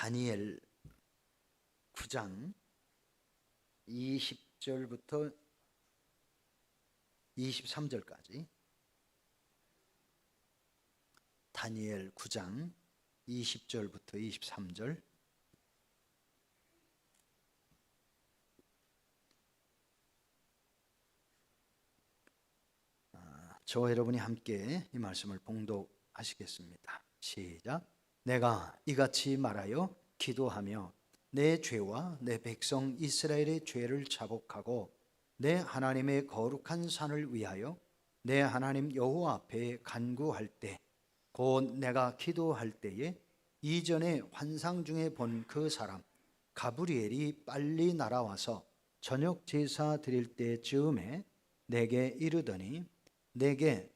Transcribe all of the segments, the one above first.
다니엘 9장 20절부터 23절까지 다니엘 9장 20절부터 23절 저와 여러분이 함께 이 말씀을 봉독하시겠습니다. 시작. 내가 이같이 말하여 기도하며 내 죄와 내 백성 이스라엘의 죄를 자복하고 내 하나님의 거룩한 산을 위하여 내 하나님 여호와 앞에 간구할 때 곧 내가 기도할 때에 이전에 환상 중에 본 그 사람 가브리엘이 빨리 날아와서 저녁 제사 드릴 때 즈음에 내게 이르더니 내게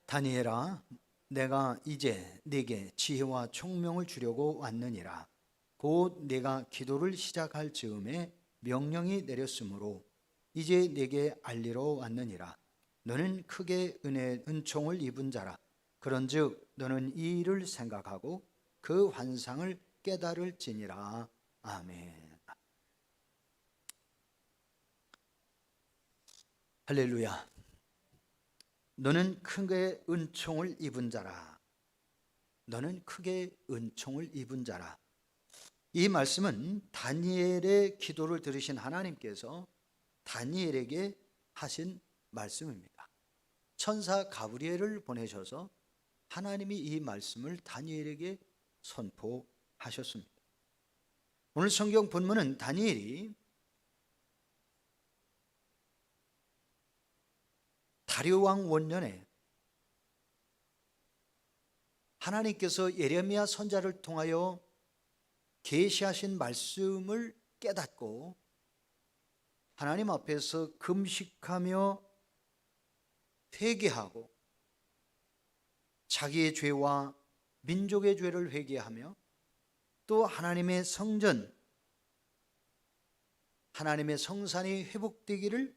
다니엘아, 내가 이제 네게 지혜와 총명을 주려고 왔느니라. 곧 네가 기도를 시작할 즈음에 명령이 내렸으므로 이제 네게 알리러 왔느니라. 너는 크게 은총을 입은 자라. 그런즉 너는 이 일을 생각하고 그 환상을 깨달을지니라. 아멘. 할렐루야. 너는 크게 은총을 입은 자라. 너는 크게 은총을 입은 자라. 이 말씀은 다니엘의 기도를 들으신 하나님께서 다니엘에게 하신 말씀입니다. 천사 가브리엘을 보내셔서 하나님이 이 말씀을 다니엘에게 선포하셨습니다. 오늘 성경 본문은 다니엘이 다리오 왕 원년에 하나님께서 예레미야 선지자를 통하여 계시하신 말씀을 깨닫고 하나님 앞에서 금식하며 회개하고 자기의 죄와 민족의 죄를 회개하며 또 하나님의 성전, 하나님의 성산이 회복되기를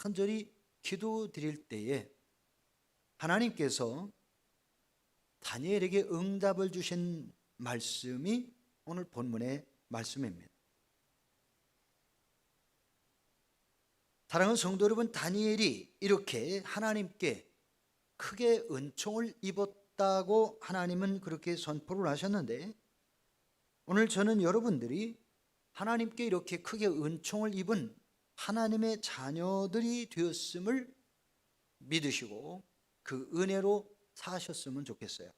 간절히 기도드릴 때에 하나님께서 다니엘에게 응답을 주신 말씀이 오늘 본문의 말씀입니다. 사랑하는 성도 여러분, 다니엘이 이렇게 하나님께 크게 은총을 입었다고 하나님은 그렇게 선포를 하셨는데, 오늘 저는 여러분들이 하나님께 이렇게 크게 은총을 입은 하나님의 자녀들이 되었음을 믿으시고 그 은혜로 사셨으면 좋겠어요.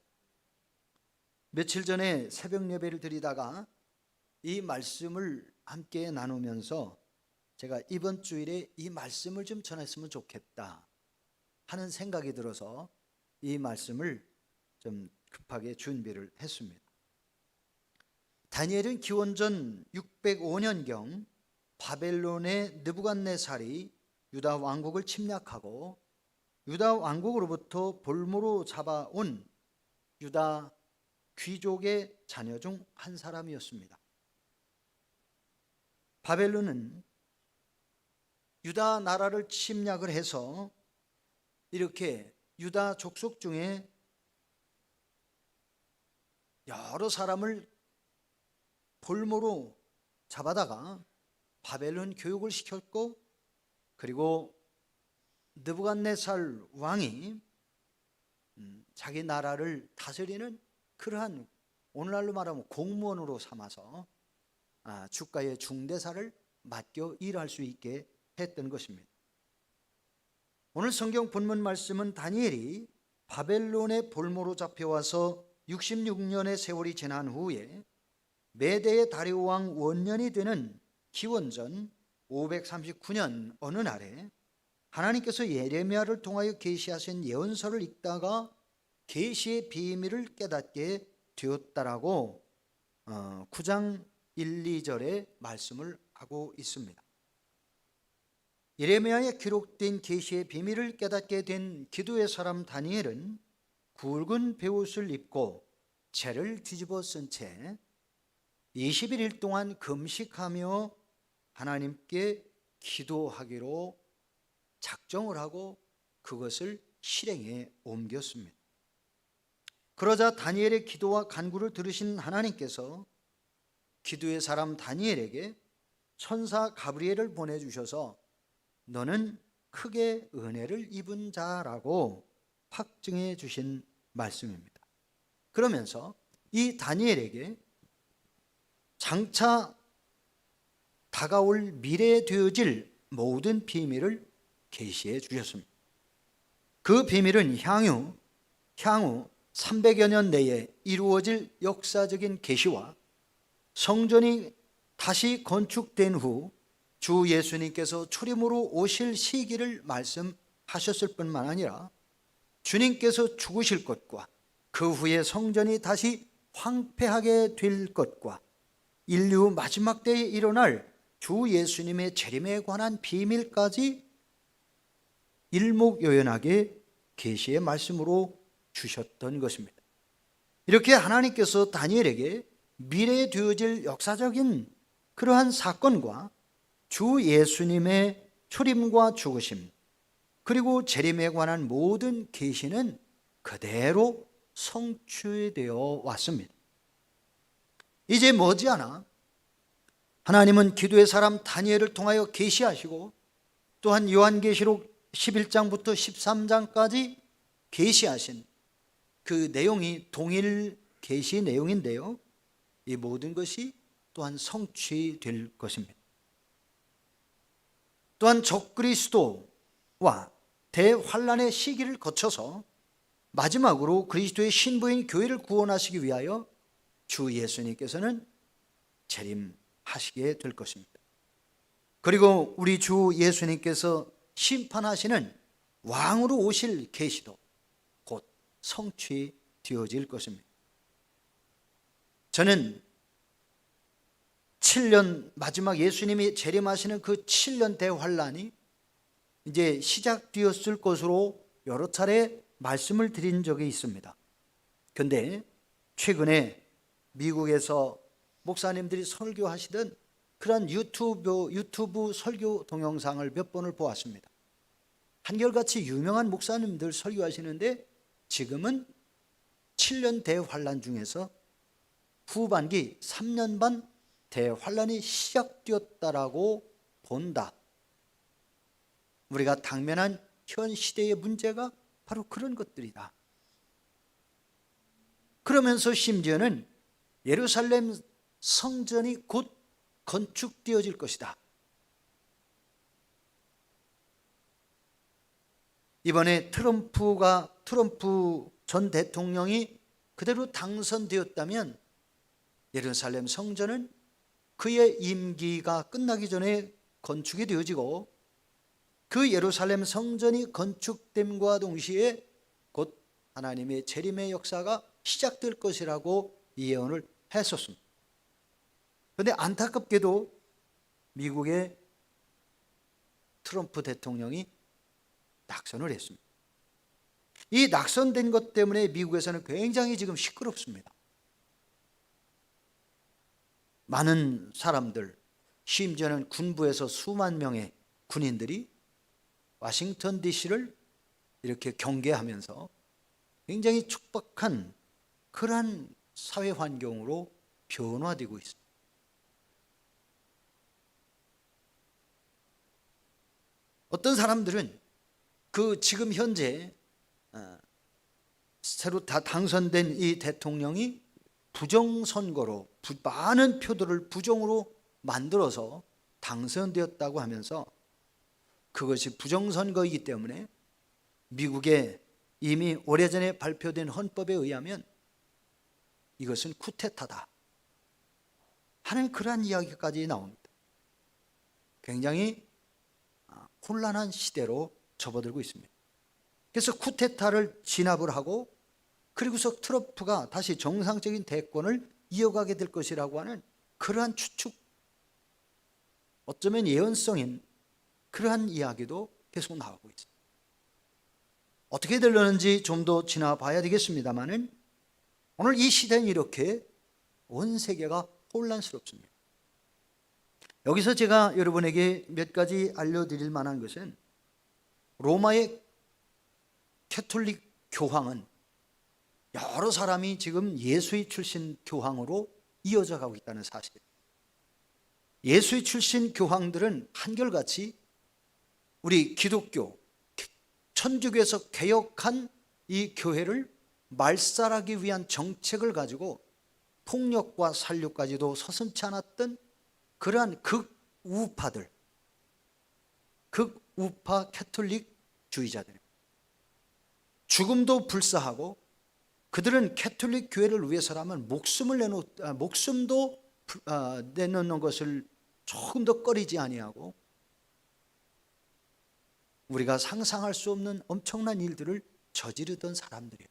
며칠 전에 새벽 예배를 드리다가 이 말씀을 함께 나누면서 제가 이번 주일에 이 말씀을 좀 전했으면 좋겠다 하는 생각이 들어서 이 말씀을 좀 급하게 준비를 했습니다. 다니엘은 기원전 605년경 바벨론의 느부갓네살이 유다 왕국을 침략하고 유다 왕국으로부터 볼모로 잡아온 유다 귀족의 자녀 중 한 사람이었습니다. 바벨론은 유다 나라를 침략을 해서 이렇게 유다 족속 중에 여러 사람을 볼모로 잡아다가 바벨론 교육을 시켰고, 그리고 느부갓네살 왕이 자기 나라를 다스리는 그러한, 오늘날로 말하면 공무원으로 삼아서 주가의 중대사를 맡겨 일할 수 있게 했던 것입니다. 오늘 성경 본문 말씀은 다니엘이 바벨론의 볼모로 잡혀와서 66년의 세월이 지난 후에 메대의 다리오 왕 원년이 되는 기원전 539년 어느 날에 하나님께서 예레미야를 통하여 계시하신 예언서를 읽다가 계시의 비밀을 깨닫게 되었다라고 9장 1, 2절에 말씀을 하고 있습니다. 예레미야에 기록된 계시의 비밀을 깨닫게 된 기도의 사람 다니엘은 굵은 베옷을 입고 채를 뒤집어 쓴 채 21일 동안 금식하며 하나님께 기도하기로 작정을 하고 그것을 실행에 옮겼습니다. 그러자 다니엘의 기도와 간구를 들으신 하나님께서 기도의 사람 다니엘에게 천사 가브리엘을 보내주셔서 너는 크게 은혜를 입은 자라고 확증해 주신 말씀입니다. 그러면서 이 다니엘에게 장차 다가올 미래에 되어질 모든 비밀을 계시해 주셨습니다. 그 비밀은 향후 300여 년 내에 이루어질 역사적인 계시와 성전이 다시 건축된 후 주 예수님께서 초림으로 오실 시기를 말씀하셨을 뿐만 아니라 주님께서 죽으실 것과 그 후에 성전이 다시 황폐하게 될 것과 인류 마지막 때에 일어날 주 예수님의 재림에 관한 비밀까지 일목요연하게 계시의 말씀으로 주셨던 것입니다. 이렇게 하나님께서 다니엘에게 미래에 되어질 역사적인 그러한 사건과 주 예수님의 초림과 죽으심 그리고 재림에 관한 모든 계시는 그대로 성취되어 왔습니다. 이제 머지않아 하나님은 기도의 사람 다니엘을 통하여 계시하시고 또한 요한계시록 11장부터 13장까지 계시하신 그 내용이 동일 계시 내용인데요, 이 모든 것이 또한 성취될 것입니다. 또한 적그리스도와 대환란의 시기를 거쳐서 마지막으로 그리스도의 신부인 교회를 구원하시기 위하여 주 예수님께서는 재림하시게 될 것입니다. 그리고 우리 주 예수님께서 심판하시는 왕으로 오실 계시도 곧 성취되어질 것입니다. 저는 7년 마지막 예수님이 재림하시는 그 7년 대환란이 이제 시작되었을 것으로 여러 차례 말씀을 드린 적이 있습니다. 그런데 최근에 미국에서 목사님들이 설교하시던 그런 유튜브 설교 동영상을 몇 번을 보았습니다. 한결같이 유명한 목사님들 설교하시는데 지금은 7년 대환란 중에서 후반기 3년 반 대환란이 시작되었다라고 본다. 우리가 당면한 현 시대의 문제가 바로 그런 것들이다. 그러면서 심지어는 예루살렘 성전이 곧 건축되어질 것이다. 이번에 트럼프 전 대통령이 그대로 당선되었다면 예루살렘 성전은 그의 임기가 끝나기 전에 건축이 되어지고 그 예루살렘 성전이 건축됨과 동시에 곧 하나님의 재림의 역사가 시작될 것이라고 예언을 했었습니다. 그런데 안타깝게도 미국의 트럼프 대통령이 낙선을 했습니다. 이 낙선된 것 때문에 미국에서는 굉장히 지금 시끄럽습니다. 많은 사람들, 심지어는 군부에서 수만 명의 군인들이 워싱턴 DC를 이렇게 경계하면서 굉장히 촉박한 그러한 사회 환경으로 변화되고 있습니다. 어떤 사람들은 그 지금 현재 새로 다 당선된 이 대통령이 부정선거로 많은 표들을 부정으로 만들어서 당선되었다고 하면서 그것이 부정선거이기 때문에 미국에 이미 오래전에 발표된 헌법에 의하면 이것은 쿠데타다 하는 그러한 이야기까지 나옵니다. 굉장히 혼란한 시대로 접어들고 있습니다. 그래서 쿠데타를 진압을 하고 그리고서 트럼프가 다시 정상적인 대권을 이어가게 될 것이라고 하는 그러한 추측, 어쩌면 예언성인 그러한 이야기도 계속 나오고 있습니다. 어떻게 되려는지 좀 더 지나봐야 되겠습니다만은 오늘 이 시대는 이렇게 온 세계가 혼란스럽습니다. 여기서 제가 여러분에게 몇 가지 알려드릴 만한 것은 로마의 캐톨릭 교황은 여러 사람이 지금 예수의 출신 교황으로 이어져 가고 있다는 사실. 예수의 출신 교황들은 한결같이 우리 기독교, 천주교에서 개혁한 이 교회를 말살하기 위한 정책을 가지고 폭력과 살육까지도 서슴지 않았던 그러한 극우파들, 극우파 캐톨릭주의자들, 죽음도 불사하고 그들은 캐톨릭 교회를 위해서라면 목숨도 내놓는 것을 조금 더 꺼리지 아니하고 우리가 상상할 수 없는 엄청난 일들을 저지르던 사람들이에요.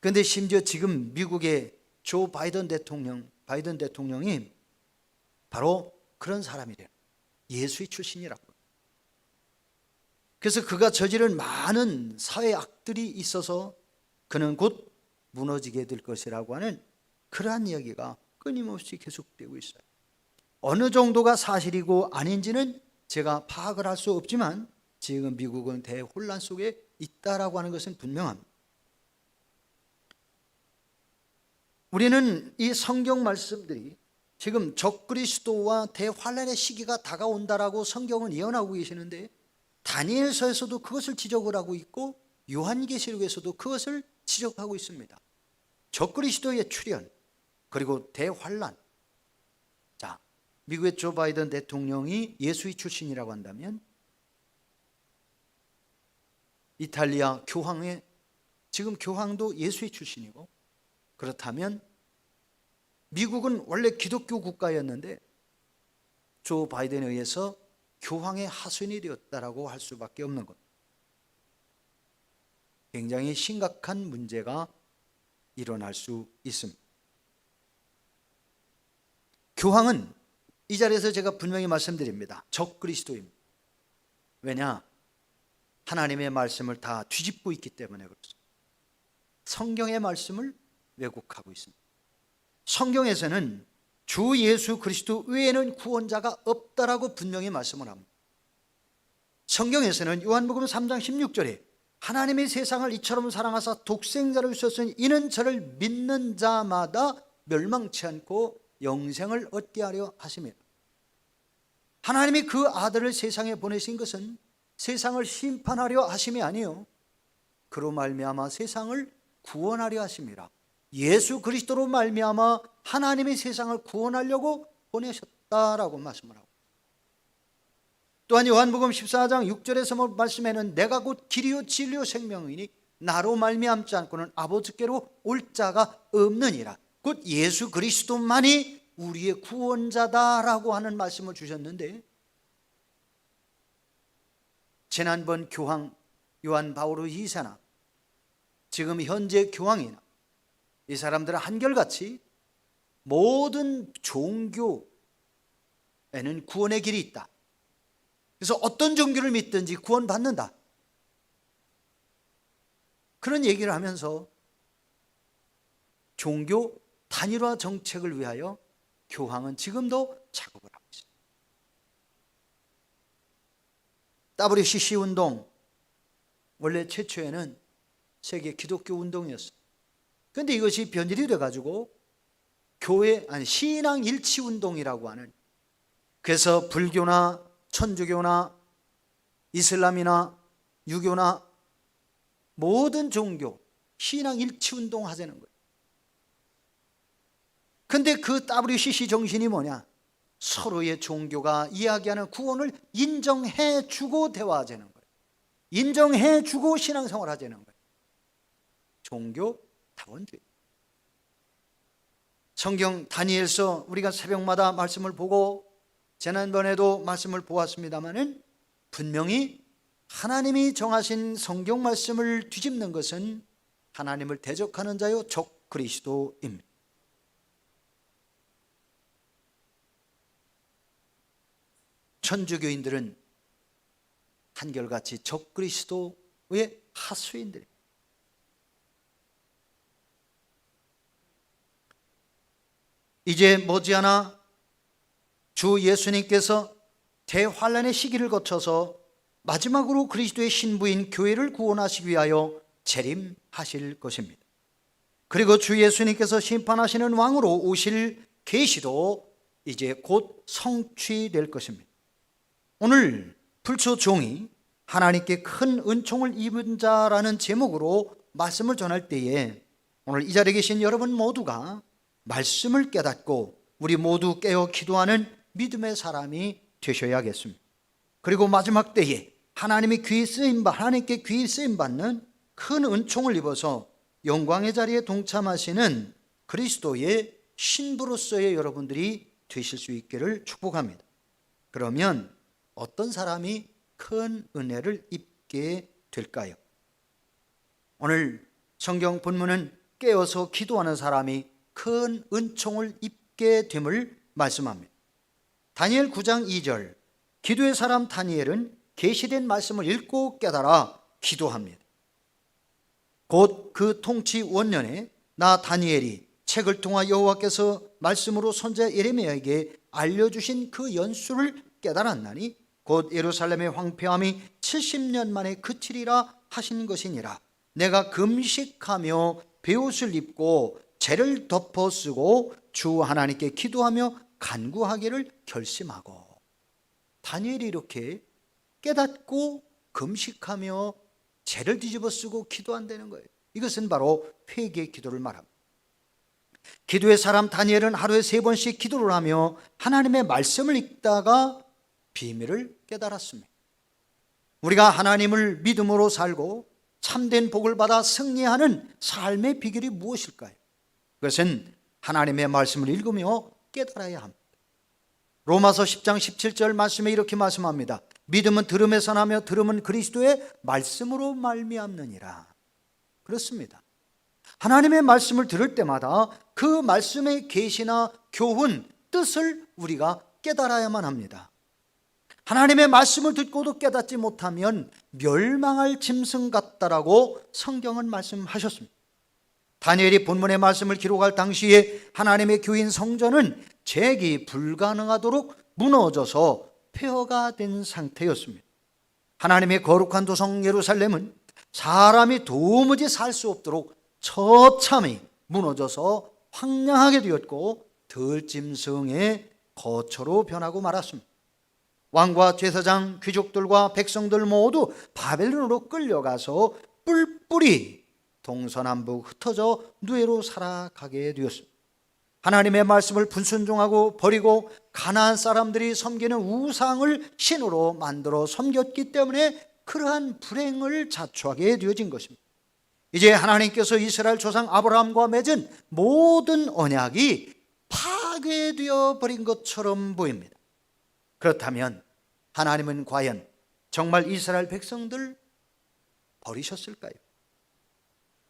그런데 심지어 지금 미국의 조 바이든 대통령이 바로 그런 사람이래요. 예수의 출신이라고. 그래서 그가 저지른 많은 사회 악들이 있어서 그는 곧 무너지게 될 것이라고 하는 그러한 이야기가 끊임없이 계속되고 있어요. 어느 정도가 사실이고 아닌지는 제가 파악을 할 수 없지만 지금 미국은 대혼란 속에 있다라고 하는 것은 분명합니다. 우리는 이 성경 말씀들이 지금 적그리스도와 대환란의 시기가 다가온다라고 성경은 예언하고 계시는데 다니엘서에서도 그것을 지적을 하고 있고 요한계시록에서도 그것을 지적하고 있습니다. 적그리스도의 출현 그리고 대환란. 자, 미국의 조 바이든 대통령이 예수의 출신이라고 한다면 이탈리아 교황의 지금 교황도 예수의 출신이고 그렇다면 미국은 원래 기독교 국가였는데 조 바이든에 의해서 교황의 하수인이 되었다라고 할 수밖에 없는 것. 굉장히 심각한 문제가 일어날 수 있습니다. 교황은 이 자리에서 제가 분명히 말씀드립니다. 적그리스도입니다. 왜냐? 하나님의 말씀을 다 뒤집고 있기 때문에 그렇습니다. 성경의 말씀을 왜곡하고 있습니다. 성경에서는 주 예수 그리스도 외에는 구원자가 없다라고 분명히 말씀을 합니다. 성경에서는 요한복음 3장 16절에 하나님이 세상을 이처럼 사랑하사 독생자를 주셨으니 이는 저를 믿는 자마다 멸망치 않고 영생을 얻게 하려 하심이라. 하나님이 그 아들을 세상에 보내신 것은 세상을 심판하려 하심이 아니요 그로 말미암아 세상을 구원하려 하심이라. 예수 그리스도로 말미암아 하나님이 세상을 구원하려고 보내셨다라고 말씀을 하고, 또한 요한복음 14장 6절에서 말씀에는 내가 곧 길이요 진리요 생명이니 나로 말미암지 않고는 아버지께로 올 자가 없느니라. 곧 예수 그리스도만이 우리의 구원자다라고 하는 말씀을 주셨는데, 지난번 교황 요한 바오로 2세나 지금 현재 교황이나 이 사람들은 한결같이 모든 종교에는 구원의 길이 있다. 그래서 어떤 종교를 믿든지 구원받는다. 그런 얘기를 하면서 종교 단일화 정책을 위하여 교황은 지금도 작업을 하고 있습니다. WCC 운동, 원래 최초에는 세계 기독교 운동이었어요. 그런데 이것이 변질이 돼가지고 신앙 일치 운동이라고 하는, 그래서 불교나 천주교나 이슬람이나 유교나 모든 종교 신앙 일치 운동 하자는 거예요. 근데 그 WCC 정신이 뭐냐? 서로의 종교가 이야기하는 구원을 인정해 주고 대화하자는 거예요. 인정해 주고 신앙생활 하자는 거예요. 종교 다원주의. 성경 다니엘서 우리가 새벽마다 말씀을 보고 지난번에도 말씀을 보았습니다마는 분명히 하나님이 정하신 성경 말씀을 뒤집는 것은 하나님을 대적하는 자요 적그리스도입니다. 천주교인들은 한결같이 적그리스도의 하수인들입니다. 이제 머지않아 주 예수님께서 대환란의 시기를 거쳐서 마지막으로 그리스도의 신부인 교회를 구원하시기 위하여 재림하실 것입니다. 그리고 주 예수님께서 심판하시는 왕으로 오실 계시도 이제 곧 성취될 것입니다. 오늘 불초 종이 하나님께 큰 은총을 입은 자라는 제목으로 말씀을 전할 때에 오늘 이 자리에 계신 여러분 모두가 말씀을 깨닫고 우리 모두 깨어 기도하는 믿음의 사람이 되셔야겠습니다. 그리고 마지막 때에 하나님께 귀히 쓰임받는 큰 은총을 입어서 영광의 자리에 동참하시는 그리스도의 신부로서의 여러분들이 되실 수 있기를 축복합니다. 그러면 어떤 사람이 큰 은혜를 입게 될까요? 오늘 성경 본문은 깨어서 기도하는 사람이 큰 은총을 입게 됨을 말씀합니다. 다니엘 9장 2절, 기도의 사람 다니엘은 계시된 말씀을 읽고 깨달아 기도합니다. 곧 그 통치 원년에 나 다니엘이 책을 통하 여호와께서 말씀으로 선지자 예레미야에게 알려주신 그 연수를 깨달았나니 곧 예루살렘의 황폐함이 70년 만에 그치리라 하신 것이니라. 내가 금식하며 베옷을 입고 재를 덮어 쓰고 주 하나님께 기도하며 간구하기를 결심하고. 다니엘이 이렇게 깨닫고 금식하며 재를 뒤집어 쓰고 기도한다는 거예요. 이것은 바로 회개의 기도를 말합니다. 기도의 사람 다니엘은 하루에 3번씩 기도를 하며 하나님의 말씀을 읽다가 비밀을 깨달았습니다. 우리가 하나님을 믿음으로 살고 참된 복을 받아 승리하는 삶의 비결이 무엇일까요? 그것은 하나님의 말씀을 읽으며 깨달아야 합니다. 로마서 10장 17절 말씀에 이렇게 말씀합니다. 믿음은 들음에서 나며 들음은 그리스도의 말씀으로 말미암느니라. 그렇습니다. 하나님의 말씀을 들을 때마다 그 말씀의 계시나 교훈, 뜻을 우리가 깨달아야만 합니다. 하나님의 말씀을 듣고도 깨닫지 못하면 멸망할 짐승 같다라고 성경은 말씀하셨습니다. 다니엘이 본문의 말씀을 기록할 당시에 하나님의 교인 성전은 재기 불가능하도록 무너져서 폐허가 된 상태였습니다. 하나님의 거룩한 도성 예루살렘은 사람이 도무지 살 수 없도록 처참히 무너져서 황량하게 되었고 들짐승의 거처로 변하고 말았습니다. 왕과 제사장, 귀족들과 백성들 모두 바벨론으로 끌려가서 뿔뿔이 동서남북 흩어져 누에로 살아가게 되었습니다. 하나님의 말씀을 불순종하고 버리고 가나안 사람들이 섬기는 우상을 신으로 만들어 섬겼기 때문에 그러한 불행을 자초하게 되어진 것입니다. 이제 하나님께서 이스라엘 조상 아브라함과 맺은 모든 언약이 파괴되어 버린 것처럼 보입니다. 그렇다면 하나님은 과연 정말 이스라엘 백성들 버리셨을까요?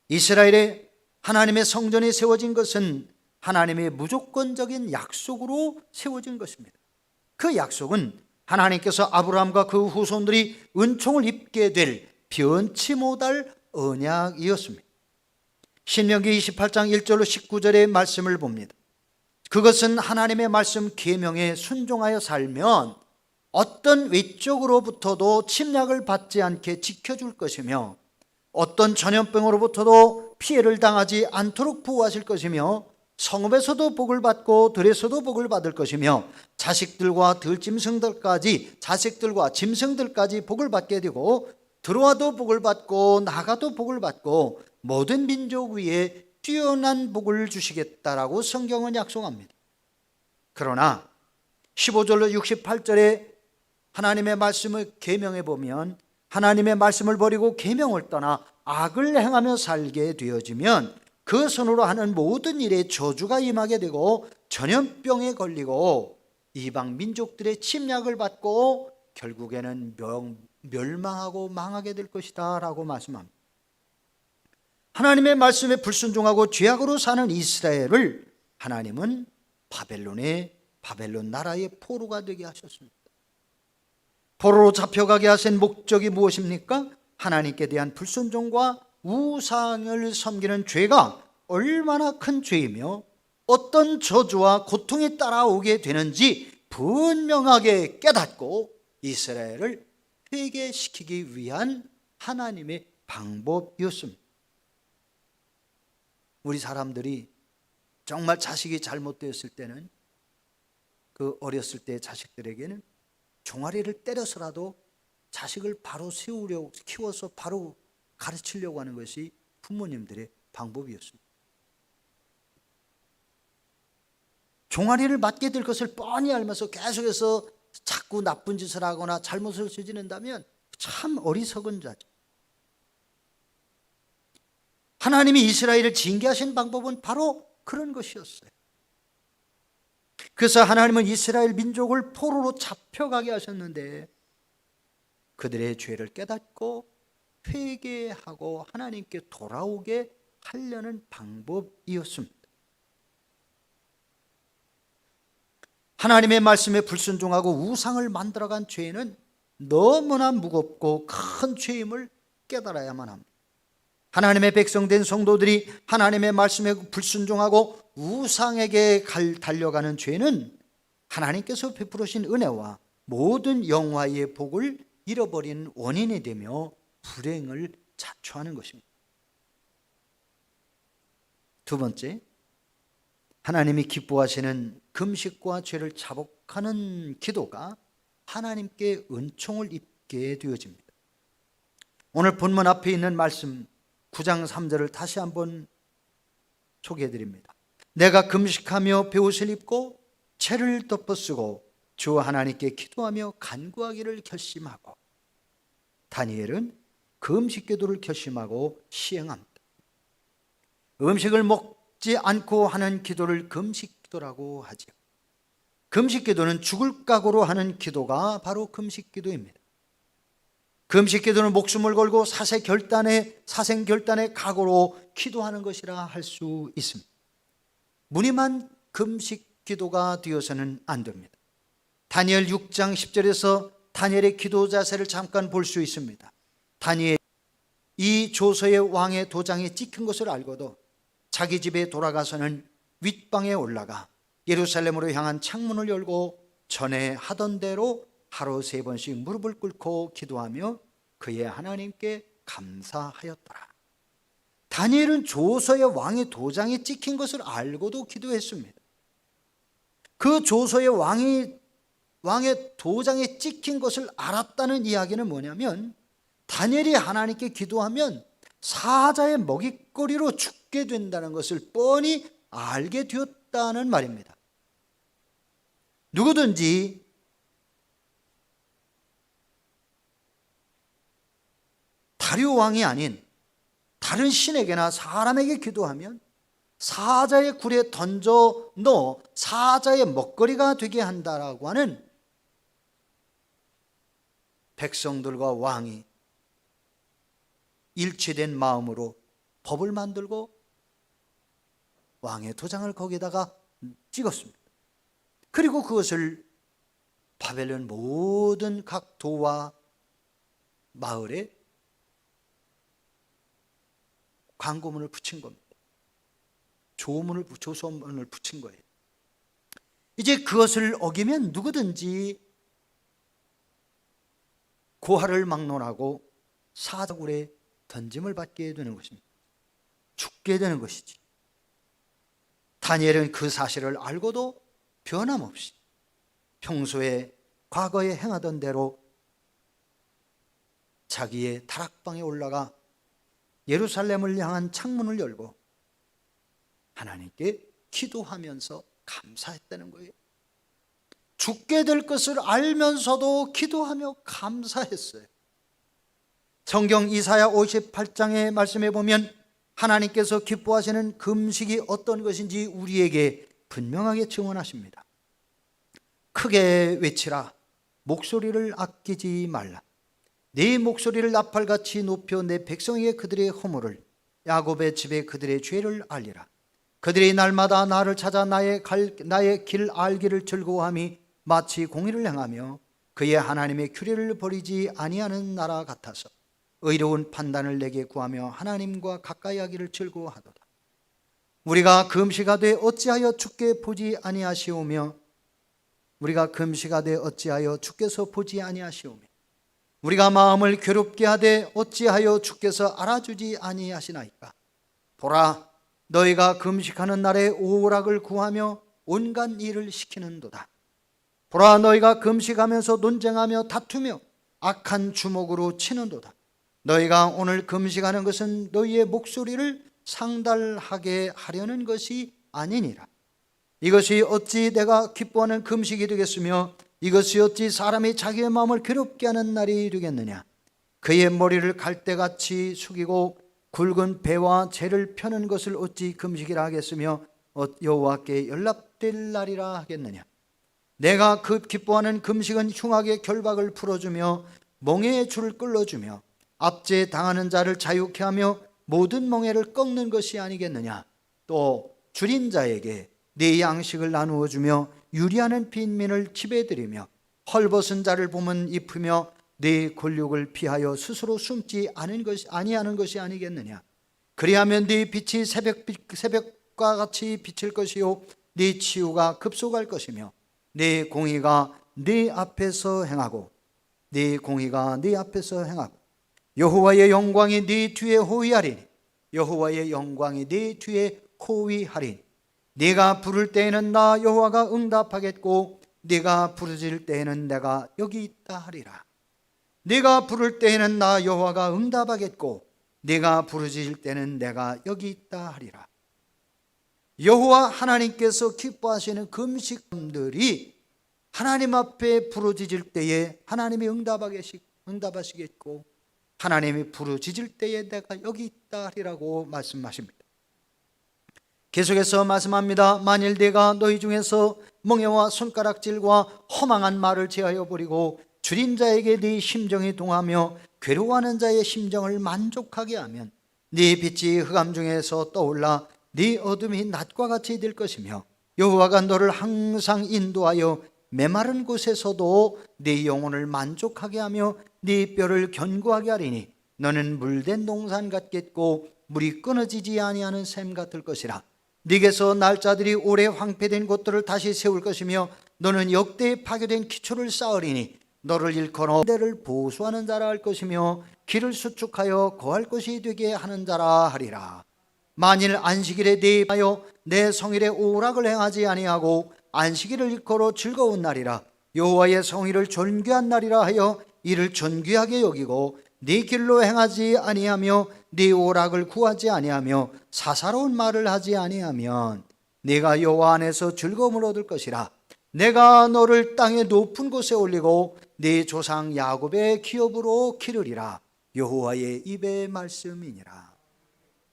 이스라엘의 하나님의 성전이 세워진 것은 하나님의 무조건적인 약속으로 세워진 것입니다. 그 약속은 하나님께서 아브라함과 그 후손들이 은총을 입게 될 변치 못할 언약이었습니다. 신명기 28장 1절로 19절의 말씀을 봅니다. 그것은 하나님의 말씀 계명에 순종하여 살면 어떤 외적으로부터도 침략을 받지 않게 지켜줄 것이며 어떤 전염병으로부터도 피해를 당하지 않도록 보호하실 것이며 성읍에서도 복을 받고 들에서도 복을 받을 것이며 자식들과 짐승들까지 복을 받게 되고 들어와도 복을 받고 나가도 복을 받고 모든 민족 위에 뛰어난 복을 주시겠다라고 성경은 약속합니다. 그러나 15절로 68절에 하나님의 말씀을 계명해 보면 하나님의 말씀을 버리고 계명을 떠나 악을 행하며 살게 되어지면 그 손으로 하는 모든 일에 저주가 임하게 되고 전염병에 걸리고 이방 민족들의 침략을 받고 결국에는 멸망하고 망하게 될 것이다 라고 말씀합니다. 하나님의 말씀에 불순종하고 죄악으로 사는 이스라엘을 하나님은 바벨론 나라의 포로가 되게 하셨습니다. 포로로 잡혀가게 하신 목적이 무엇입니까? 하나님께 대한 불순종과 우상을 섬기는 죄가 얼마나 큰 죄이며 어떤 저주와 고통이 따라오게 되는지 분명하게 깨닫고 이스라엘을 회개시키기 위한 하나님의 방법이었습니다. 우리 사람들이 정말 자식이 잘못되었을 때는 그 어렸을 때 자식들에게는 종아리를 때려서라도 자식을 바로 세우려고 키워서 바로 가르치려고 하는 것이 부모님들의 방법이었습니다. 종아리를 맞게 될 것을 뻔히 알면서 계속해서 자꾸 나쁜 짓을 하거나 잘못을 저지른다면 참 어리석은 자죠. 하나님이 이스라엘을 징계하신 방법은 바로 그런 것이었어요. 그래서 하나님은 이스라엘 민족을 포로로 잡혀가게 하셨는데 그들의 죄를 깨닫고 회개하고 하나님께 돌아오게 하려는 방법이었습니다. 하나님의 말씀에 불순종하고 우상을 만들어간 죄는 너무나 무겁고 큰 죄임을 깨달아야만 합니다. 하나님의 백성된 성도들이 하나님의 말씀에 불순종하고 우상에게 달려가는 죄는 하나님께서 베풀으신 은혜와 모든 영화의 복을 잃어버린 원인이 되며 불행을 자초하는 것입니다. 두 번째, 하나님이 기뻐하시는 금식과 죄를 자복하는 기도가 하나님께 은총을 입게 되어집니다. 오늘 본문 앞에 있는 말씀 9장 3절을 다시 한번 소개해 드립니다. 내가 금식하며 베옷을 입고 채를 덮어쓰고 주 하나님께 기도하며 간구하기를 결심하고. 다니엘은 금식 기도를 결심하고 시행합니다. 음식을 먹지 않고 하는 기도를 금식 기도라고 하죠. 금식 기도는 죽을 각오로 하는 기도가 바로 금식 기도입니다. 금식 기도는 목숨을 걸고 사생결단의 각오로 기도하는 것이라 할 수 있습니다. 무늬만 금식 기도가 되어서는 안 됩니다. 다니엘 6장 10절에서 다니엘의 기도 자세를 잠깐 볼 수 있습니다. 다니엘 이 조서의 왕의 도장이 찍힌 것을 알고도 자기 집에 돌아가서는 윗방에 올라가 예루살렘으로 향한 창문을 열고 전에 하던 대로 하루 3번씩 무릎을 꿇고 기도하며 그의 하나님께 감사하였더라. 다니엘은 조서의 왕의 도장이 찍힌 것을 알고도 기도했습니다. 그 조서의 왕의 도장에 찍힌 것을 알았다는 이야기는 뭐냐면 다니엘이 하나님께 기도하면 사자의 먹잇거리로 죽게 된다는 것을 뻔히 알게 되었다는 말입니다. 누구든지 다리오 왕이 아닌 다른 신에게나 사람에게 기도하면 사자의 굴에 던져 넣어 사자의 먹거리가 되게 한다라고 하는 백성들과 왕이 일치된 마음으로 법을 만들고 왕의 도장을 거기다가 찍었습니다. 그리고 그것을 바벨론 모든 각 도와 마을에 광고문을 붙인 겁니다. 조소문을 붙인 거예요. 이제 그것을 어기면 누구든지 고하를 막론하고 사자굴에 던짐을 받게 되는 것입니다. 죽게 되는 것이지. 다니엘은 그 사실을 알고도 변함없이 평소에 과거에 행하던 대로 자기의 다락방에 올라가 예루살렘을 향한 창문을 열고 하나님께 기도하면서 감사했다는 거예요. 죽게 될 것을 알면서도 기도하며 감사했어요. 성경 이사야 58장의 말씀에 보면 하나님께서 기뻐하시는 금식이 어떤 것인지 우리에게 분명하게 증언하십니다. 크게 외치라. 목소리를 아끼지 말라. 네 목소리를 나팔같이 높여 내 백성에게 그들의 허물을, 야곱의 집에 그들의 죄를 알리라. 그들이 날마다 나를 찾아 나의 길 알기를 즐거워함이 마치 공의를 행하며 그의 하나님의 규례를 버리지 아니하는 나라 같아서 의로운 판단을 내게 구하며 하나님과 가까이 하기를 즐거워하도다. 우리가 금식하되 어찌하여 주께 보지 아니하시오며 우리가 금식하되 어찌하여 주께서 보지 아니하시오며 우리가 마음을 괴롭게 하되 어찌하여 주께서 알아주지 아니하시나이까. 보라, 너희가 금식하는 날에 오락을 구하며 온갖 일을 시키는도다. 보라, 너희가 금식하면서 논쟁하며 다투며 악한 주먹으로 치는도다. 너희가 오늘 금식하는 것은 너희의 목소리를 상달하게 하려는 것이 아니니라. 이것이 어찌 내가 기뻐하는 금식이 되겠으며 이것이 어찌 사람이 자기의 마음을 괴롭게 하는 날이 되겠느냐. 그의 머리를 갈대같이 숙이고 굵은 배와 재를 펴는 것을 어찌 금식이라 하겠으며 여호와께 연락될 날이라 하겠느냐. 내가 기뻐하는 금식은 흉악의 결박을 풀어주며 멍에의 줄을 끌어주며 압제 당하는 자를 자유케 하며 모든 멍에를 꺾는 것이 아니겠느냐. 또 줄인 자에게 네 양식을 나누어 주며 유리하는 빈민을 지배드리며 헐벗은 자를 보면 입히며 네 권력을 피하여 스스로 숨지 아니하는 것이 아니겠느냐. 그리하면 네 빛이 새벽과 같이 비칠 것이요 네 치유가 급속할 것이며 네 공의가 네 앞에서 행하고 여호와의 영광이 네 뒤에 호위하리니 여호와의 영광이 네 뒤에 호위하리니 네가 부를 때에는 나 여호와가 응답하겠고 네가 부르짖을 때에는 내가 여기 있다 하리라. 네가 부를 때에는 나 여호와가 응답하겠고 네가 부르짖을 때는 내가 여기 있다 하리라. 여호와 하나님께서 기뻐하시는 금식들이 하나님 앞에 부르짖을 때에 하나님이 응답하시겠고 하나님이 부르짖을 때에 내가 여기 있다 하리라고 말씀하십니다. 계속해서 말씀합니다. 만일 내가 너희 중에서 멍에와 손가락질과 허망한 말을 제하여 버리고 줄인 자에게 네 심정이 동하며 괴로워하는 자의 심정을 만족하게 하면 네 빛이 흑암 중에서 떠올라 네 어둠이 낮과 같이 될 것이며 여호와가 너를 항상 인도하여 메마른 곳에서도 네 영혼을 만족하게 하며 네 뼈를 견고하게 하리니 너는 물된 동산 같겠고 물이 끊어지지 아니하는 샘 같을 것이라. 네게서 날짜들이 오래 황폐된 곳들을 다시 세울 것이며 너는 역대에 파괴된 기초를 쌓으리니 너를 일컬어 대를 보수하는 자라 할 것이며 길을 수축하여 거할 것이 되게 하는 자라 하리라. 만일 안식일에 대하여 내 성일에 오락을 행하지 아니하고 안식일을 일컬어 즐거운 날이라 여호와의 성일을 존귀한 날이라 하여 이를 존귀하게 여기고 네 길로 행하지 아니하며 네 오락을 구하지 아니하며 사사로운 말을 하지 아니하면 네가 여호와 안에서 즐거움을 얻을 것이라. 내가 너를 땅의 높은 곳에 올리고 네 조상 야곱의 기업으로 기르리라. 여호와의 입의 말씀이니라.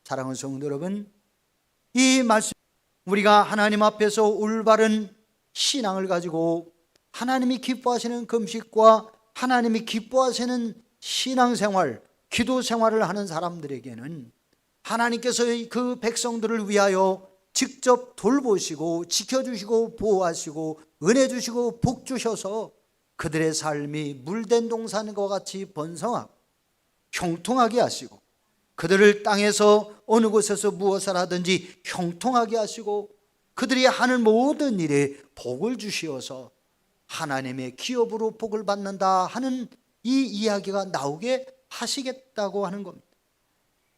사랑하는 성도 여러분, 이 말씀 우리가 하나님 앞에서 올바른 신앙을 가지고 하나님이 기뻐하시는 금식과 하나님이 기뻐하시는 신앙생활, 기도 생활을 하는 사람들에게는 하나님께서 그 백성들을 위하여 직접 돌보시고 지켜주시고 보호하시고 은혜 주시고 복 주셔서 그들의 삶이 물된 동산과 같이 번성하고 형통하게 하시고 그들을 땅에서 어느 곳에서 무엇을 하든지 형통하게 하시고 그들이 하는 모든 일에 복을 주시어서 하나님의 기업으로 복을 받는다 하는 이 이야기가 나오게 하시겠다고 하는 겁니다.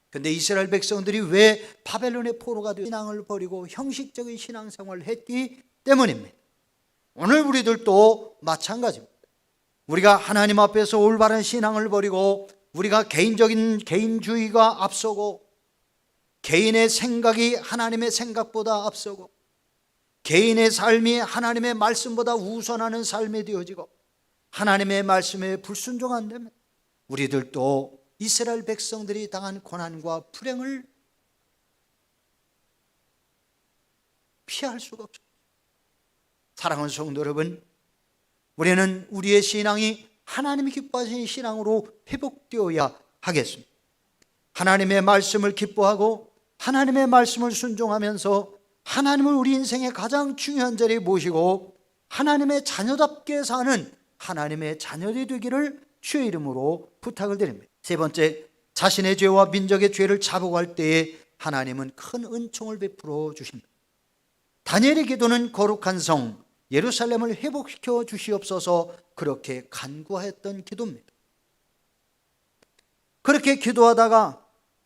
그런데 이스라엘 백성들이 왜 바벨론의 포로가 되어 신앙을 버리고 형식적인 신앙생활을 했기 때문입니다. 오늘 우리들도 마찬가지입니다. 우리가 하나님 앞에서 올바른 신앙을 버리고 우리가 개인주의가 앞서고 개인의 생각이 하나님의 생각보다 앞서고 개인의 삶이 하나님의 말씀보다 우선하는 삶이 되어지고 하나님의 말씀에 불순종한다면 우리들도 이스라엘 백성들이 당한 고난과 불행을 피할 수가 없습니다. 사랑하는 성도 여러분, 우리는 우리의 신앙이 하나님이 기뻐하시는 신앙으로 회복되어야 하겠습니다. 하나님의 말씀을 기뻐하고 하나님의 말씀을 순종하면서 하나님을 우리 인생의 가장 중요한 자리에 모시고 하나님의 자녀답게 사는 하나님의 자녀들이 되기를 주의 이름으로 부탁을 드립니다. 세 번째, 자신의 죄와 민족의 죄를 자복할 때에 하나님은 큰 은총을 베풀어 주십니다. 다니엘의 기도는 거룩한 성 예루살렘을 회복시켜 주시옵소서 그렇게 간구하였던 기도입니다. 그렇게 기도하다가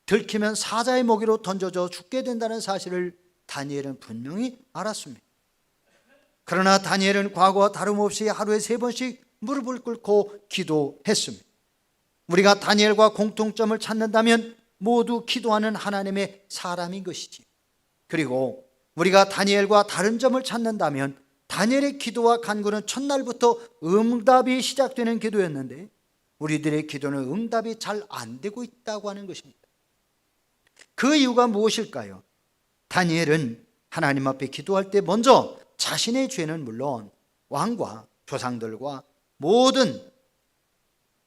들키면 사자의 먹이로 던져져 죽게 된다는 사실을 다니엘은 분명히 알았습니다. 그러나 다니엘은 과거와 다름없이 하루에 3번씩 무릎을 꿇고 기도했습니다. 우리가 다니엘과 공통점을 찾는다면 모두 기도하는 하나님의 사람인 것이지. 그리고 우리가 다니엘과 다른 점을 찾는다면 다니엘의 기도와 간구는 첫날부터 응답이 시작되는 기도였는데 우리들의 기도는 응답이 잘 안 되고 있다고 하는 것입니다. 그 이유가 무엇일까요? 다니엘은 하나님 앞에 기도할 때 먼저 자신의 죄는 물론 왕과 조상들과 모든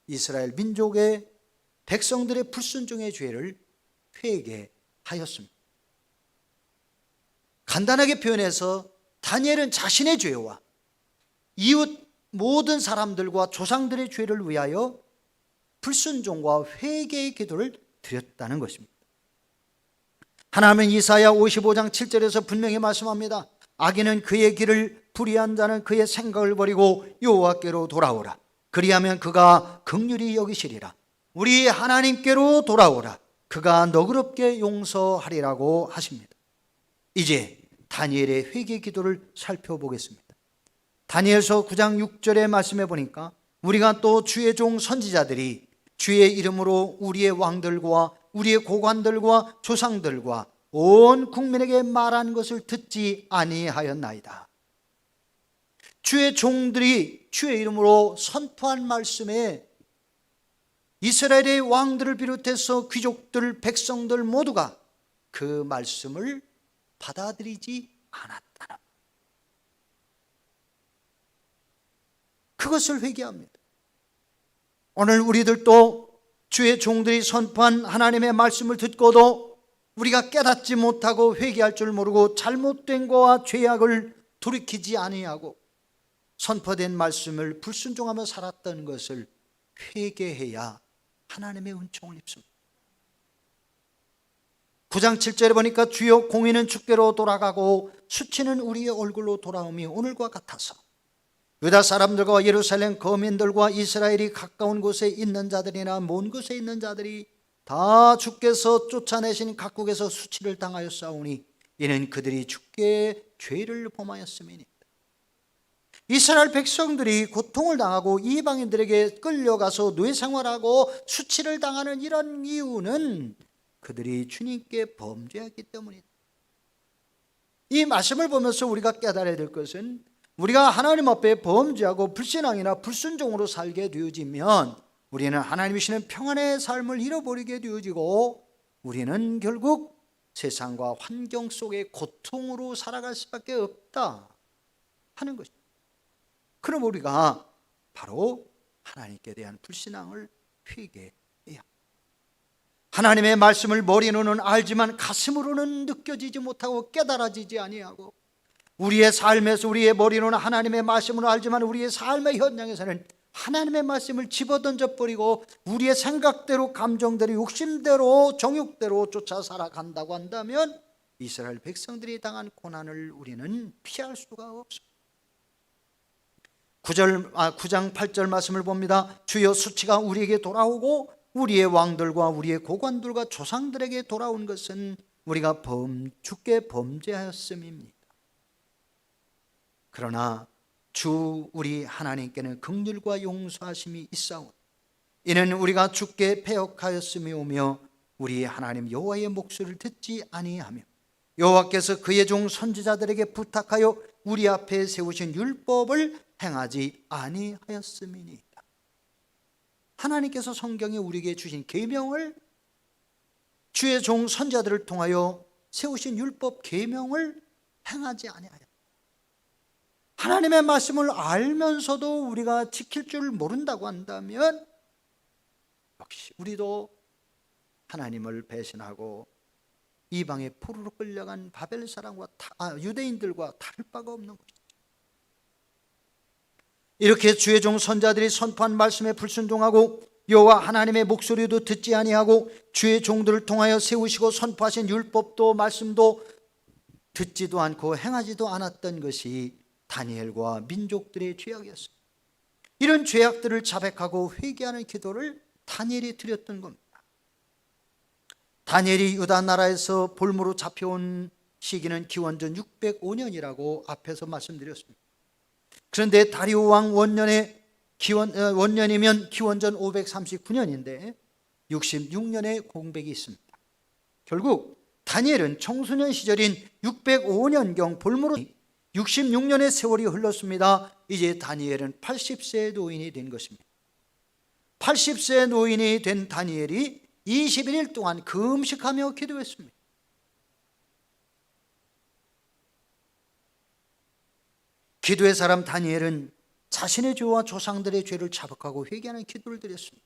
이스라엘 민족의 백성들의 불순종의 죄를 회개하였습니다. 간단하게 표현해서 다니엘은 자신의 죄와 이웃 모든 사람들과 조상들의 죄를 위하여 불순종과 회개의 기도를 드렸다는 것입니다. 하나님은 이사야 55장 7절에서 분명히 말씀합니다. 악인은 그의 길을 불의한 자는 그의 생각을 버리고 여호와께로 돌아오라. 그리하면 그가 긍휼히 여기시리라. 우리 하나님께로 돌아오라. 그가 너그럽게 용서하리라고 하십니다. 이제 다니엘의 회개 기도를 살펴보겠습니다. 다니엘서 9장 6절의 말씀해 보니까 우리가 또 주의 종 선지자들이 주의 이름으로 우리의 왕들과 우리의 고관들과 조상들과 온 국민에게 말한 것을 듣지 아니하였나이다. 주의 종들이 주의 이름으로 선포한 말씀에 이스라엘의 왕들을 비롯해서 귀족들, 백성들 모두가 그 말씀을 받아들이지 않았다는, 그것을 회개합니다. 오늘 우리들도 주의 종들이 선포한 하나님의 말씀을 듣고도 우리가 깨닫지 못하고 회개할 줄 모르고 잘못된 거와 죄악을 돌이키지 아니하고 선포된 말씀을 불순종하며 살았던 것을 회개해야 하나님의 은총을 입습니다. 9장 7절에 보니까 주여 공의는 주께로 돌아가고 수치는 우리의 얼굴로 돌아오며 오늘과 같아서 유다 사람들과 예루살렘 거민들과 이스라엘이 가까운 곳에 있는 자들이나 먼 곳에 있는 자들이 다 주께서 쫓아내신 각국에서 수치를 당하여 싸우니 이는 그들이 주께 죄를 범하였음이니이다. 이스라엘 백성들이 고통을 당하고 이방인들에게 끌려가서 노예 생활하고 수치를 당하는 이런 이유는 그들이 주님께 범죄했기 때문이다. 이 말씀을 보면서 우리가 깨달아야 될 것은 우리가 하나님 앞에 범죄하고 불신앙이나 불순종으로 살게 되어지면 우리는 하나님이 주시는 평안의 삶을 잃어버리게 되어지고 우리는 결국 세상과 환경 속의 고통으로 살아갈 수밖에 없다 하는 것입니다. 그럼 우리가 바로 하나님께 대한 불신앙을 회개해야 합니다. 하나님의 말씀을 머리로는 알지만 가슴으로는 느껴지지 못하고 깨달아지지 아니하고 우리의 삶에서 우리의 머리로는 하나님의 말씀을 알지만 우리의 삶의 현장에서는 하나님의 말씀을 집어던져 버리고 우리의 생각대로 감정대로 욕심대로 정욕대로 쫓아 살아간다고 한다면 이스라엘 백성들이 당한 고난을 우리는 피할 수가 없습니다. 9장 8절 말씀을 봅니다. 주여 수치가 우리에게 돌아오고 우리의 왕들과 우리의 고관들과 조상들에게 돌아온 것은 우리가 주께 범죄하였음입니다. 그러나 주 우리 하나님께는 긍휼과 용서하심이 있사오니 이는 우리가 주께 패역하였음이오며 우리 하나님 여호와의 목소리를 듣지 아니하며 여호와께서 그의 종 선지자들에게 부탁하여 우리 앞에 세우신 율법을 행하지 아니하였음이니이다. 하나님께서 성경에 우리에게 주신 계명을 주의 종 선지자들을 통하여 세우신 율법 계명을 행하지 아니하였다. 하나님의 말씀을 알면서도 우리가 지킬 줄 모른다고 한다면 역시 우리도 하나님을 배신하고 이방에 포로로 끌려간 바벨 사람과 유대인들과 다를 바가 없는 것이죠. 이렇게 주의 종 선자들이 선포한 말씀에 불순종하고 여호와 하나님의 목소리도 듣지 아니하고 주의 종들을 통하여 세우시고 선포하신 율법도 말씀도 듣지도 않고 행하지도 않았던 것이 다니엘과 민족들의 죄악이었습니다. 이런 죄악들을 자백하고 회개하는 기도를 다니엘이 드렸던 겁니다. 다니엘이 유다 나라에서 볼모로 잡혀온 시기는 기원전 605년이라고 앞에서 말씀드렸습니다. 그런데 다리오 왕 원년이면 기원전 539년인데 66년의 공백이 있습니다. 결국 다니엘은 청소년 시절인 605년경 볼모로 66년의 세월이 흘렀습니다. 이제 다니엘은 80세 노인이 된 것입니다. 80세 노인이 된 다니엘이 21일 동안 금식하며 기도했습니다. 기도의 사람 다니엘은 자신의 죄와 조상들의 죄를 자복하고 회개하는 기도를 드렸습니다.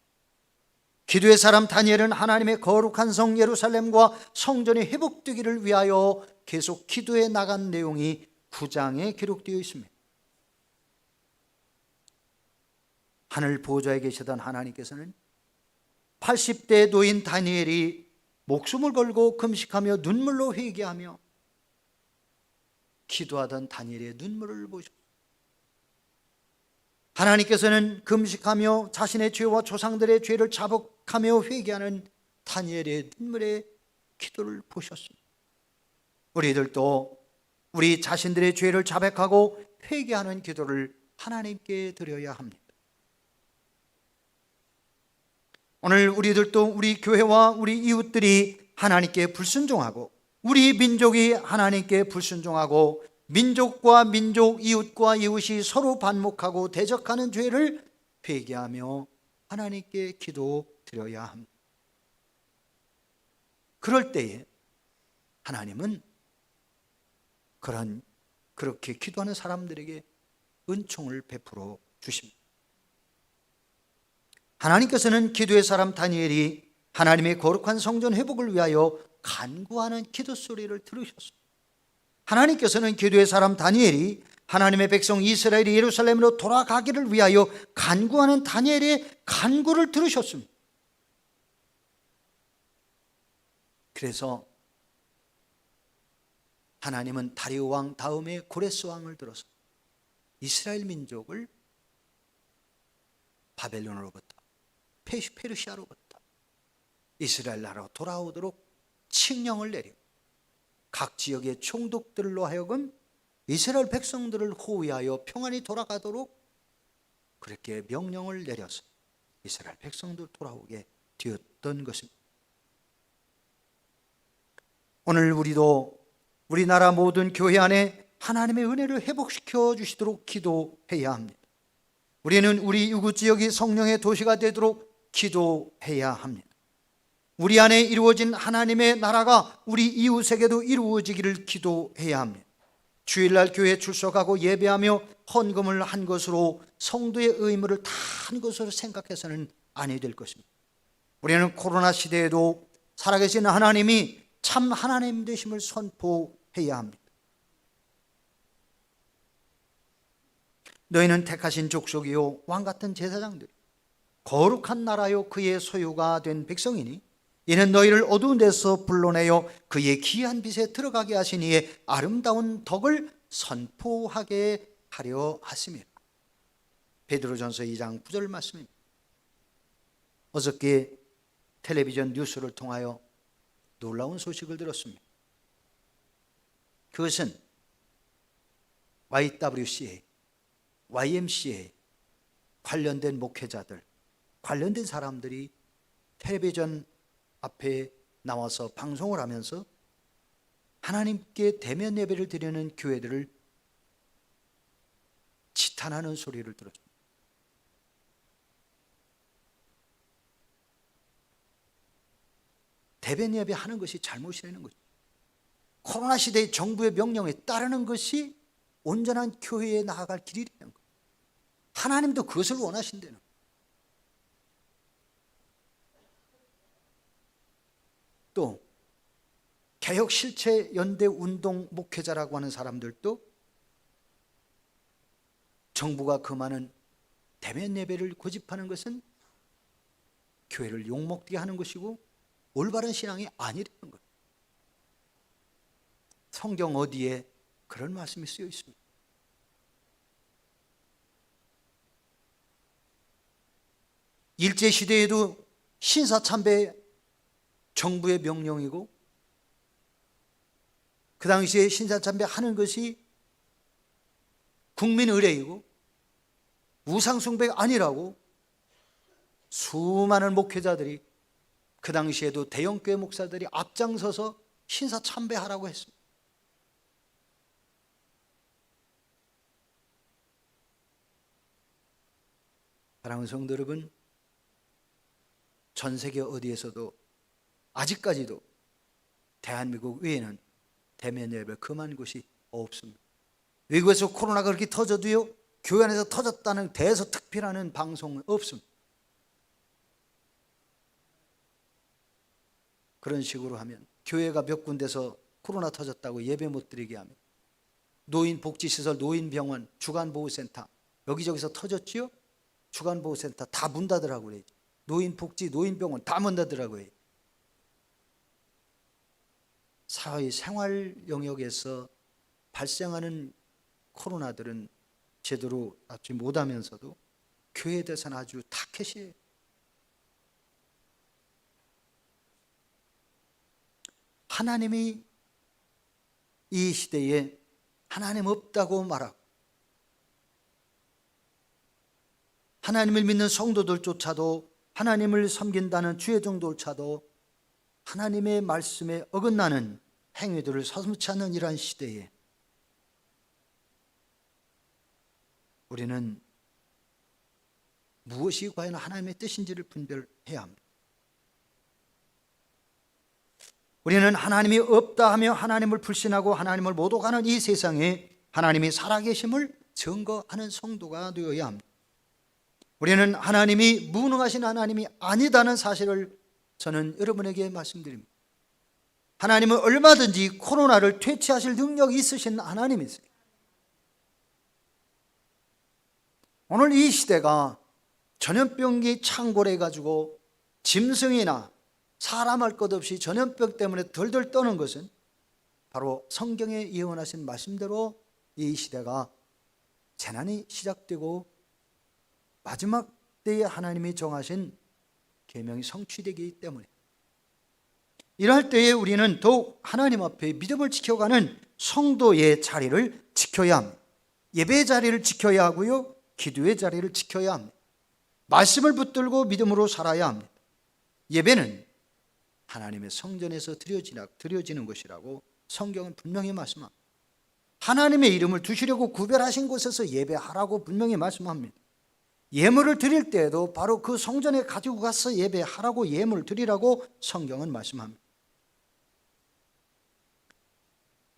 기도의 사람 다니엘은 하나님의 거룩한 성 예루살렘과 성전이 회복되기를 위하여 계속 기도해 나간 내용이 9장에 기록되어 있습니다. 하늘 보좌에 계시던 하나님께서는 80대 노인 다니엘이 목숨을 걸고 금식하며 눈물로 회개하며 기도하던 다니엘의 눈물을 보셨습니다. 하나님께서는 금식하며 자신의 죄와 조상들의 죄를 자복하며 회개하는 다니엘의 눈물의 기도를 보셨습니다. 우리들도 우리 자신들의 죄를 자백하고 회개하는 기도를 하나님께 드려야 합니다. 오늘 우리들도 우리 교회와 우리 이웃들이 하나님께 불순종하고 우리 민족이 하나님께 불순종하고 민족과 민족, 이웃과 이웃이 서로 반목하고 대적하는 죄를 회개하며 하나님께 기도드려야 합니다. 그럴 때에 하나님은 그렇게 기도하는 사람들에게 은총을 베풀어 주십니다. 하나님께서는 기도의 사람 다니엘이 하나님의 거룩한 성전 회복을 위하여 간구하는 기도 소리를 들으셨습니다. 하나님께서는 기도의 사람 다니엘이 하나님의 백성 이스라엘이 예루살렘으로 돌아가기를 위하여 간구하는 다니엘의 간구를 들으셨습니다. 그래서 하나님은 다리오 왕 다음에 고레스 왕을 들어서 이스라엘 민족을 바벨론으로부터 페르시아로부터 이스라엘 나라로 돌아오도록 칙령을 내리고 각 지역의 총독들로 하여금 이스라엘 백성들을 호위하여 평안히 돌아가도록 그렇게 명령을 내려서 이스라엘 백성들 돌아오게 되었던 것입니다. 오늘 우리도 우리나라 모든 교회 안에 하나님의 은혜를 회복시켜 주시도록 기도해야 합니다. 우리는 우리 이웃지역이 성령의 도시가 되도록 기도해야 합니다. 우리 안에 이루어진 하나님의 나라가 우리 이웃에게도 이루어지기를 기도해야 합니다. 주일날 교회에 출석하고 예배하며 헌금을 한 것으로 성도의 의무를 다 한 것으로 생각해서는 아니 될 것입니다. 우리는 코로나 시대에도 살아계신 하나님이 참 하나님 되심을 선포해야 합니다. 너희는 택하신 족속이요 왕같은 제사장들 거룩한 나라요 그의 소유가 된 백성이니 이는 너희를 어두운 데서 불러내어 그의 귀한 빛에 들어가게 하신 이의 아름다운 덕을 선포하게 하려 하심이라. 베드로전서 2장 9절 말씀입니다. 어저께 텔레비전 뉴스를 통하여 놀라운 소식을 들었습니다. 그것은 YWCA, YMCA 관련된 목회자들, 관련된 사람들이 텔레비전 앞에 나와서 방송을 하면서 하나님께 대면 예배를 드리는 교회들을 지탄하는 소리를 들었습니다. 대면 예배 하는 것이 잘못이라는 거죠. 코로나 시대의 정부의 명령에 따르는 것이 온전한 교회에 나아갈 길이라는 거예요. 하나님도 그것을 원하신다는 거예요. 또 개혁실체연대운동 목회자라고 하는 사람들도 정부가 금하는 대면 예배를 고집하는 것은 교회를 욕먹게 하는 것이고 올바른 신앙이 아니라는 거예요. 성경 어디에 그런 말씀이 쓰여 있습니다. 일제시대에도 신사참배 정부의 명령이고 그 당시에 신사참배하는 것이 국민 의례이고 우상숭배가 아니라고 수많은 목회자들이 그 당시에도 대형교회 목사들이 앞장서서 신사참배하라고 했습니다. 사랑하는 성도 여러분, 전 세계 어디에서도 아직까지도 대한민국 외에는 대면 예배를 금한 곳이 없습니다. 외국에서 코로나가 그렇게 터져도요, 교회 안에서 터졌다는 대서특필하는 방송은 없습니다. 그런 식으로 하면 교회가 몇 군데서 코로나 터졌다고 예배 못 드리게 하면 노인복지시설, 노인병원, 주간보호센터 여기저기서 터졌지요? 주간보호센터 다 문 닫으라고 그래요. 노인복지, 노인병원 다 문 닫으라고 해요. 사회 생활 영역에서 발생하는 코로나들은 제대로 잡지 못하면서도 교회에 대해서는 아주 타켓이에요. 하나님이 이 시대에 하나님 없다고 말하고 하나님을 믿는 성도들조차도 하나님을 섬긴다는 주의 종들조차도 하나님의 말씀에 어긋나는 행위들을 서슴지 않는 이러한 시대에 우리는 무엇이 과연 하나님의 뜻인지를 분별해야 합니다. 우리는 하나님이 없다 하며 하나님을 불신하고 하나님을 모독하는 이 세상에 하나님이 살아계심을 증거하는 성도가 되어야 합니다. 우리는 하나님이 무능하신 하나님이 아니다는 사실을 저는 여러분에게 말씀드립니다. 하나님은 얼마든지 코로나를 퇴치하실 능력이 있으신 하나님이세요. 오늘 이 시대가 전염병이 창궐해가지고 짐승이나 사람 할 것 없이 전염병 때문에 덜덜 떠는 것은 바로 성경에 예언하신 말씀대로 이 시대가 재난이 시작되고 마지막 때에 하나님이 정하신 계명이 성취되기 때문에 이럴 때에 우리는 더욱 하나님 앞에 믿음을 지켜가는 성도의 자리를 지켜야 합니다. 예배의 자리를 지켜야 하고요, 기도의 자리를 지켜야 합니다. 말씀을 붙들고 믿음으로 살아야 합니다. 예배는 하나님의 성전에서 드려지는 것이라고 성경은 분명히 말씀합니다. 하나님의 이름을 두시려고 구별하신 곳에서 예배하라고 분명히 말씀합니다. 예물을 드릴 때에도 바로 그 성전에 가지고 가서 예배하라고 예물을 드리라고 성경은 말씀합니다.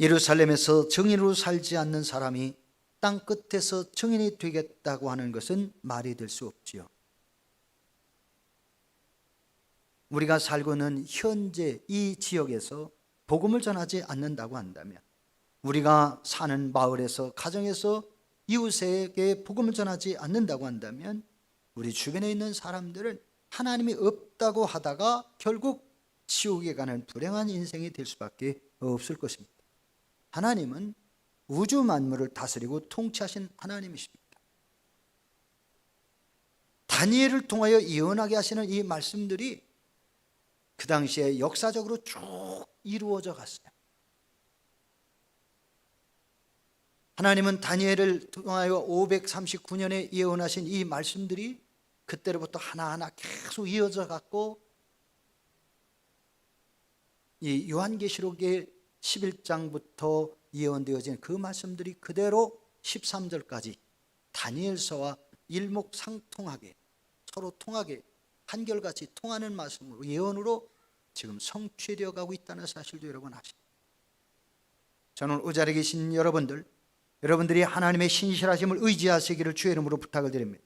예루살렘에서 증인으로 살지 않는 사람이 땅 끝에서 증인이 되겠다고 하는 것은 말이 될 수 없지요. 우리가 살고 있는 현재 이 지역에서 복음을 전하지 않는다고 한다면, 우리가 사는 마을에서, 가정에서 이웃에게 복음을 전하지 않는다고 한다면 우리 주변에 있는 사람들은 하나님이 없다고 하다가 결국 지옥에 가는 불행한 인생이 될 수밖에 없을 것입니다. 하나님은 우주 만물을 다스리고 통치하신 하나님이십니다. 다니엘을 통하여 예언하게 하시는 이 말씀들이 그 당시에 역사적으로 쭉 이루어져 갔어요. 하나님은 다니엘을 통하여 539년에 예언하신 이 말씀들이 그때로부터 하나하나 계속 이어져 갔고, 이 요한계시록의 11장부터 예언되어진 그 말씀들이 그대로 13절까지 다니엘서와 일목상통하게, 서로 통하게, 한결같이 통하는 말씀으로, 예언으로 지금 성취되어 가고 있다는 사실도 여러분 아십니다. 저는 이 자리에 계신 여러분들이 하나님의 신실하심을 의지하시기를 주의 이름으로 부탁을 드립니다.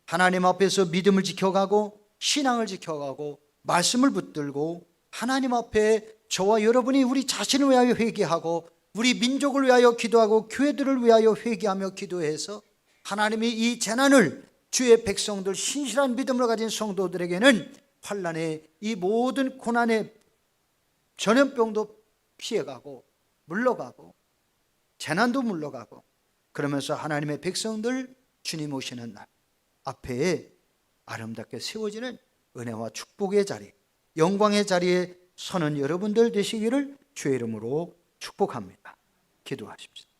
하나님 앞에서 믿음을 지켜가고 신앙을 지켜가고 말씀을 붙들고 하나님 앞에 저와 여러분이 우리 자신을 위하여 회개하고 우리 민족을 위하여 기도하고 교회들을 위하여 회개하며 기도해서 하나님이 이 재난을 주의 백성들, 신실한 믿음을 가진 성도들에게는 환난의 이 모든 고난의 전염병도 피해가고 물러가고 재난도 물러가고, 그러면서 하나님의 백성들 주님 오시는 날 앞에 아름답게 세워지는 은혜와 축복의 자리, 영광의 자리에 서는 여러분들 되시기를 주의 이름으로 축복합니다. 기도하십시오.